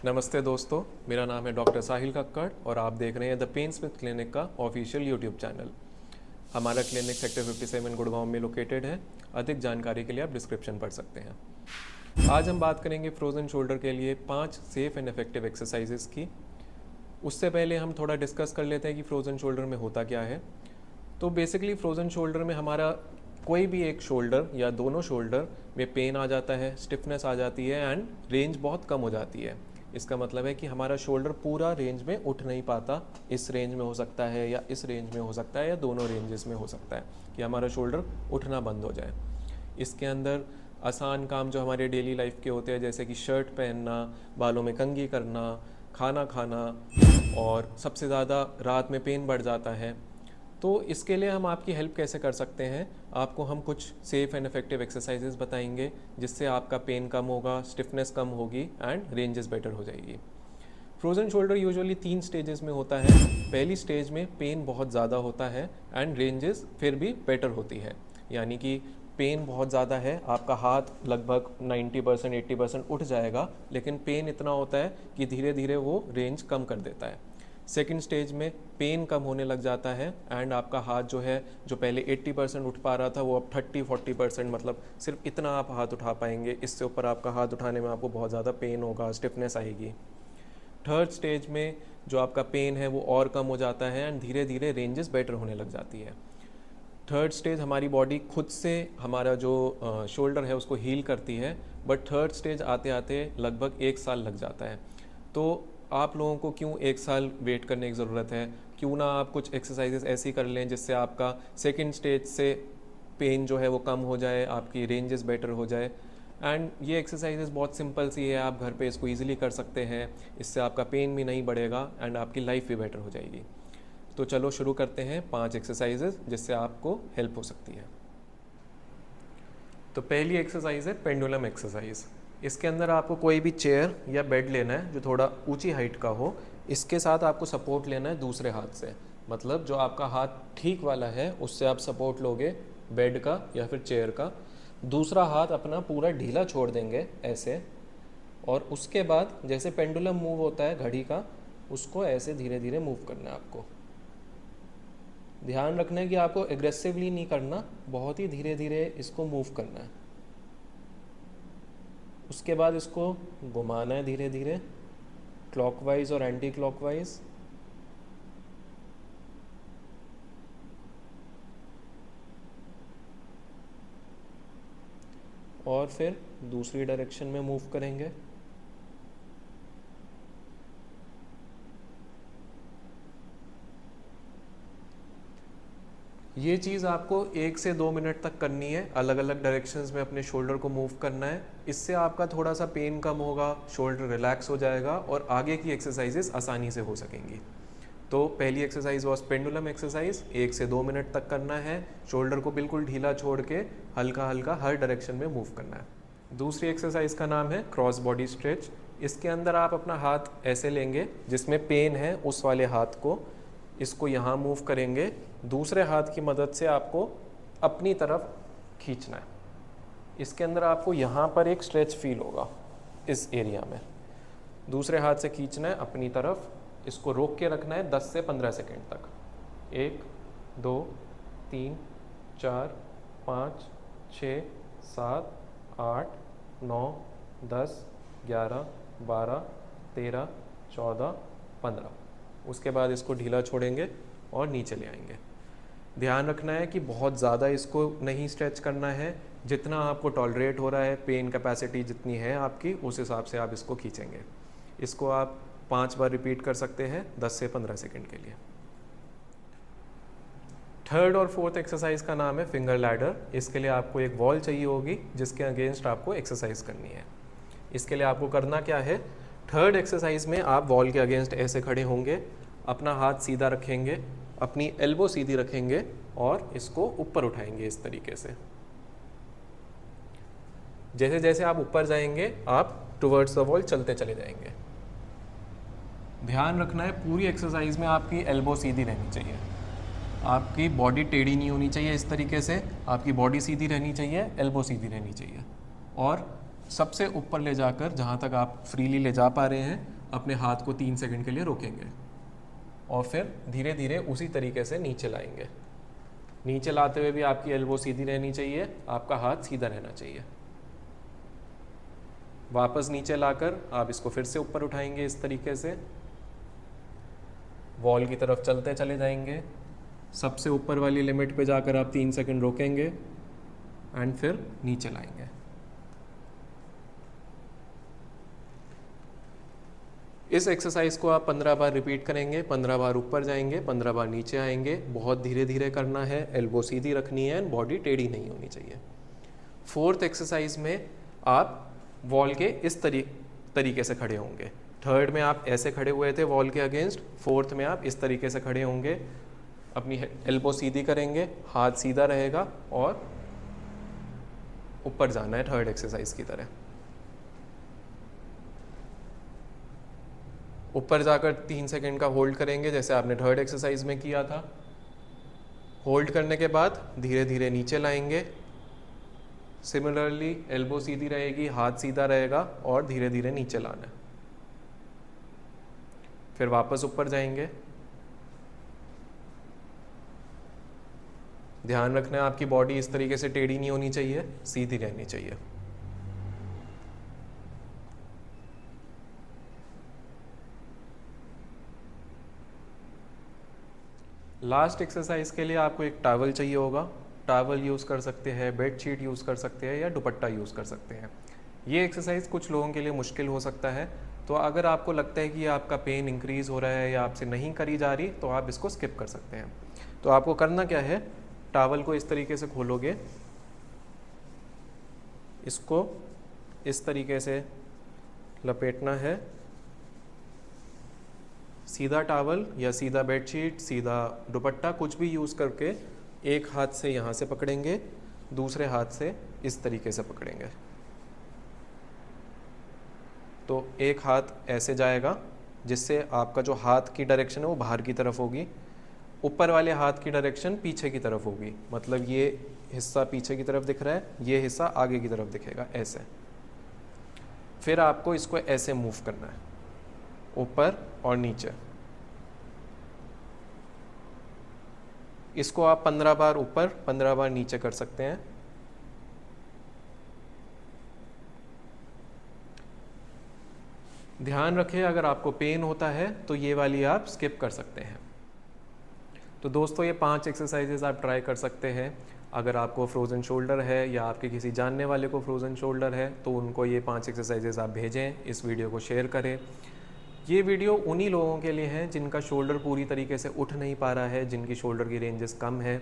नमस्ते दोस्तों, मेरा नाम है डॉक्टर साहिल कक्कड़ और आप देख रहे हैं द पेन स्मिथ क्लिनिक का ऑफिशियल यूट्यूब चैनल। हमारा क्लिनिक सेक्टर 57 गुड़गांव में लोकेटेड है। अधिक जानकारी के लिए आप डिस्क्रिप्शन पढ़ सकते हैं। आज हम बात करेंगे फ्रोज़न शोल्डर के लिए 5 सेफ एंड इफेक्टिव एक्सरसाइजेस की। उससे पहले हम थोड़ा डिस्कस कर लेते हैं कि फ्रोज़न शोल्डर में होता क्या है। तो बेसिकली फ्रोज़न शोल्डर में हमारा कोई भी एक शोल्डर या दोनों शोल्डर में पेन आ जाता है, स्टिफनेस आ जाती है एंड रेंज बहुत कम हो जाती है। इसका मतलब है कि हमारा शोल्डर पूरा रेंज में उठ नहीं पाता। इस रेंज में हो सकता है या इस रेंज में हो सकता है या दोनों रेंजेस में हो सकता है कि हमारा शोल्डर उठना बंद हो जाए। इसके अंदर आसान काम जो हमारे डेली लाइफ के होते हैं, जैसे कि शर्ट पहनना, बालों में कंघी करना, खाना खाना, और सबसे ज़्यादा रात में पेन बढ़ जाता है। तो इसके लिए हम आपकी हेल्प कैसे कर सकते हैं, आपको हम कुछ सेफ़ एंड इफेक्टिव एक्सरसाइजेस बताएंगे जिससे आपका पेन कम होगा, स्टिफनेस कम होगी एंड रेंजेस बेटर हो जाएगी। फ्रोज़न शोल्डर यूजुअली 3 स्टेजेस में होता है। पहली स्टेज में पेन बहुत ज़्यादा होता है एंड रेंजेस फिर भी बेटर होती है, यानी कि पेन बहुत ज़्यादा है, आपका हाथ लगभग 90% 80% उठ जाएगा, लेकिन पेन इतना होता है कि धीरे धीरे वो रेंज कम कर देता है। सेकेंड स्टेज में पेन कम होने लग जाता है एंड आपका हाथ जो है, जो पहले 80% उठ पा रहा था, वो अब 30-40%, मतलब सिर्फ इतना आप हाथ उठा पाएंगे। इससे ऊपर आपका हाथ उठाने में आपको बहुत ज़्यादा पेन होगा, स्टिफनेस आएगी। थर्ड स्टेज में जो आपका पेन है वो और कम हो जाता है एंड धीरे धीरे रेंजेस बेटर होने लग जाती है। थर्ड स्टेज हमारी बॉडी खुद से हमारा जो शोल्डर है उसको हील करती है, बट थर्ड स्टेज आते आते लगभग 1 साल लग जाता है। तो आप लोगों को क्यों 1 साल वेट करने की ज़रूरत है? क्यों ना आप कुछ एक्सरसाइजेस ऐसी कर लें जिससे आपका सेकेंड स्टेज से पेन जो है वो कम हो जाए, आपकी रेंजेस बेटर हो जाए। एंड ये एक्सरसाइजेस बहुत सिंपल सी है, आप घर पे इसको इजीली कर सकते हैं। इससे आपका पेन भी नहीं बढ़ेगा एंड आपकी लाइफ भी बेटर हो जाएगी। तो चलो शुरू करते हैं 5 एक्सरसाइजेस जिससे आपको हेल्प हो सकती है। तो पहली एक्सरसाइज है पेंडुलम एक्सरसाइज। इसके अंदर आपको कोई भी चेयर या बेड लेना है जो थोड़ा ऊंची हाइट का हो। इसके साथ आपको सपोर्ट लेना है दूसरे हाथ से, मतलब जो आपका हाथ ठीक वाला है उससे आप सपोर्ट लोगे बेड का या फिर चेयर का। दूसरा हाथ अपना पूरा ढीला छोड़ देंगे ऐसे, और उसके बाद जैसे पेंडुलम मूव होता है घड़ी का, उसको ऐसे धीरे धीरे मूव करना है आपको। ध्यान रखना है कि आपको एग्रेसिवली नहीं करना, बहुत ही धीरे धीरे इसको मूव करना है। उसके बाद इसको घुमाना है धीरे धीरे, क्लॉकवाइज और एंटी क्लॉकवाइज। और फिर दूसरी डायरेक्शन में मूव करेंगे। ये चीज़ आपको 1 से 2 मिनट तक करनी है, अलग अलग डायरेक्शंस में अपने शोल्डर को मूव करना है। इससे आपका थोड़ा सा पेन कम होगा, शोल्डर रिलैक्स हो जाएगा और आगे की एक्सरसाइजेस आसानी से हो सकेंगी। तो पहली एक्सरसाइज वॉज पेंडुलम एक्सरसाइज, 1 से 2 मिनट तक करना है। शोल्डर को बिल्कुल ढीला छोड़ के हल्का हल्का हर डायरेक्शन में मूव करना है। दूसरी एक्सरसाइज का नाम है क्रॉस बॉडी स्ट्रेच। इसके अंदर आप अपना हाथ ऐसे लेंगे, जिसमें पेन है उस वाले हाथ को, इसको यहाँ मूव करेंगे। दूसरे हाथ की मदद से आपको अपनी तरफ खींचना है। इसके अंदर आपको यहाँ पर एक स्ट्रेच फील होगा इस एरिया में। दूसरे हाथ से खींचना है अपनी तरफ, इसको रोक के रखना है 10 से 15 सेकेंड तक। 1 2 3 4 5 6 7 8 9 10 11 12 13 14 15। उसके बाद इसको ढीला छोड़ेंगे और नीचे ले आएंगे। ध्यान रखना है कि बहुत ज़्यादा इसको नहीं स्ट्रेच करना है, जितना आपको टॉलरेट हो रहा है, पेन कैपेसिटी जितनी है आपकी, उस हिसाब से आप इसको खींचेंगे। इसको आप 5 बार रिपीट कर सकते हैं 10 से 15 सेकेंड के लिए। थर्ड और फोर्थ एक्सरसाइज का नाम है फिंगर लैडर। इसके लिए आपको एक वॉल चाहिए होगी जिसके अगेंस्ट आपको एक्सरसाइज करनी है। इसके लिए आपको करना क्या है, थर्ड एक्सरसाइज में आप वॉल के अगेंस्ट ऐसे खड़े होंगे, अपना हाथ सीधा रखेंगे, अपनी एल्बो सीधी रखेंगे और इसको ऊपर उठाएंगे इस तरीके से। जैसे जैसे आप ऊपर जाएंगे आप टुवर्ड्स द वॉल चलते चले जाएंगे। ध्यान रखना है पूरी एक्सरसाइज में आपकी एल्बो सीधी रहनी चाहिए, आपकी बॉडी टेढ़ी नहीं होनी चाहिए। इस तरीके से आपकी बॉडी सीधी रहनी चाहिए, एल्बो सीधी रहनी चाहिए। और सबसे ऊपर ले जाकर जहाँ तक आप फ्रीली ले जा पा रहे हैं अपने हाथ को 3 सेकंड के लिए रोकेंगे और फिर धीरे धीरे उसी तरीके से नीचे लाएंगे। नीचे लाते हुए भी आपकी एल्बो सीधी रहनी चाहिए, आपका हाथ सीधा रहना चाहिए। वापस नीचे लाकर आप इसको फिर से ऊपर उठाएंगे इस तरीके से, वॉल की तरफ चलते चले जाएंगे। सबसे ऊपर वाली लिमिट पे जाकर आप 3 सेकंड रोकेंगे एंड फिर नीचे लाएंगे। इस एक्सरसाइज को आप 15 बार रिपीट करेंगे। 15 बार ऊपर जाएंगे, 15 बार नीचे आएंगे। बहुत धीरे धीरे करना है, एल्बो सीधी रखनी है एंड बॉडी टेढ़ी नहीं होनी चाहिए। 4th एक्सरसाइज में आप वॉल के इस तरीके से खड़े होंगे। 3rd में आप ऐसे खड़े हुए थे वॉल के अगेंस्ट, 4th में आप इस तरीके से खड़े होंगे। अपनी एल्बो सीधी करेंगे, हाथ सीधा रहेगा और ऊपर जाना है 3rd एक्सरसाइज की तरह। ऊपर जाकर 3 सेकंड का होल्ड करेंगे जैसे आपने 3rd एक्सरसाइज में किया था। होल्ड करने के बाद धीरे धीरे नीचे लाएंगे। सिमिलरली एल्बो सीधी रहेगी, हाथ सीधा रहेगा और धीरे धीरे नीचे लाना है। फिर वापस ऊपर जाएंगे। ध्यान रखना है आपकी बॉडी इस तरीके से टेढ़ी नहीं होनी चाहिए, सीधी रहनी चाहिए। लास्ट एक्सरसाइज के लिए आपको एक टॉवल चाहिए होगा। टॉवल यूज़ कर सकते हैं, बेडशीट यूज़ कर सकते हैं या दुपट्टा यूज़ कर सकते हैं। ये एक्सरसाइज कुछ लोगों के लिए मुश्किल हो सकता है, तो अगर आपको लगता है कि आपका पेन इंक्रीज़ हो रहा है या आपसे नहीं करी जा रही तो आप इसको स्किप कर सकते हैं। तो आपको करना क्या है, टॉवल को इस तरीके से खोलोगे, इसको इस तरीके से लपेटना है। सीधा टॉवल या सीधा बेडशीट, सीधा दुपट्टा कुछ भी यूज़ करके एक हाथ से यहाँ से पकड़ेंगे, दूसरे हाथ से इस तरीके से पकड़ेंगे। तो एक हाथ ऐसे जाएगा जिससे आपका जो हाथ की डायरेक्शन है वो बाहर की तरफ होगी, ऊपर वाले हाथ की डायरेक्शन पीछे की तरफ होगी। मतलब ये हिस्सा पीछे की तरफ दिख रहा है, ये हिस्सा आगे की तरफ दिखेगा ऐसे। फिर आपको इसको ऐसे मूव करना है, ऊपर और नीचे। इसको आप 15 बार ऊपर 15 बार नीचे कर सकते हैं। ध्यान रखें अगर आपको पेन होता है तो ये वाली आप स्किप कर सकते हैं। तो दोस्तों ये 5 एक्सरसाइजेज आप ट्राई कर सकते हैं। अगर आपको फ्रोज़न शोल्डर है या आपके किसी जानने वाले को फ्रोज़न शोल्डर है तो उनको ये 5 एक्सरसाइजेज आप भेजें, इस वीडियो को शेयर करें। ये वीडियो उन्हीं लोगों के लिए है जिनका शोल्डर पूरी तरीके से उठ नहीं पा रहा है, जिनकी शोल्डर की रेंजेस कम है।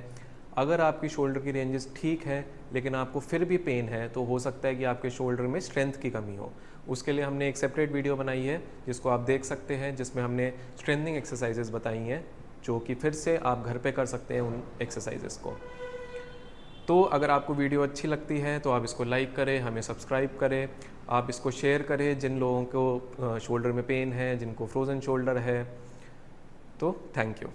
अगर आपकी शोल्डर की रेंजेस ठीक है लेकिन आपको फिर भी पेन है तो हो सकता है कि आपके शोल्डर में स्ट्रेंथ की कमी हो। उसके लिए हमने एक सेपरेट वीडियो बनाई है जिसको आप देख सकते हैं, जिसमें हमने स्ट्रेंथनिंग एक्सरसाइजेस बताई हैं जो कि फिर से आप घर पे कर सकते हैं उन एक्सरसाइजेस को। तो अगर आपको वीडियो अच्छी लगती है तो आप इसको लाइक करें, हमें सब्सक्राइब करें, आप इसको शेयर करें जिन लोगों को शोल्डर में पेन है, जिनको फ्रोज़न शोल्डर है। तो थैंक यू।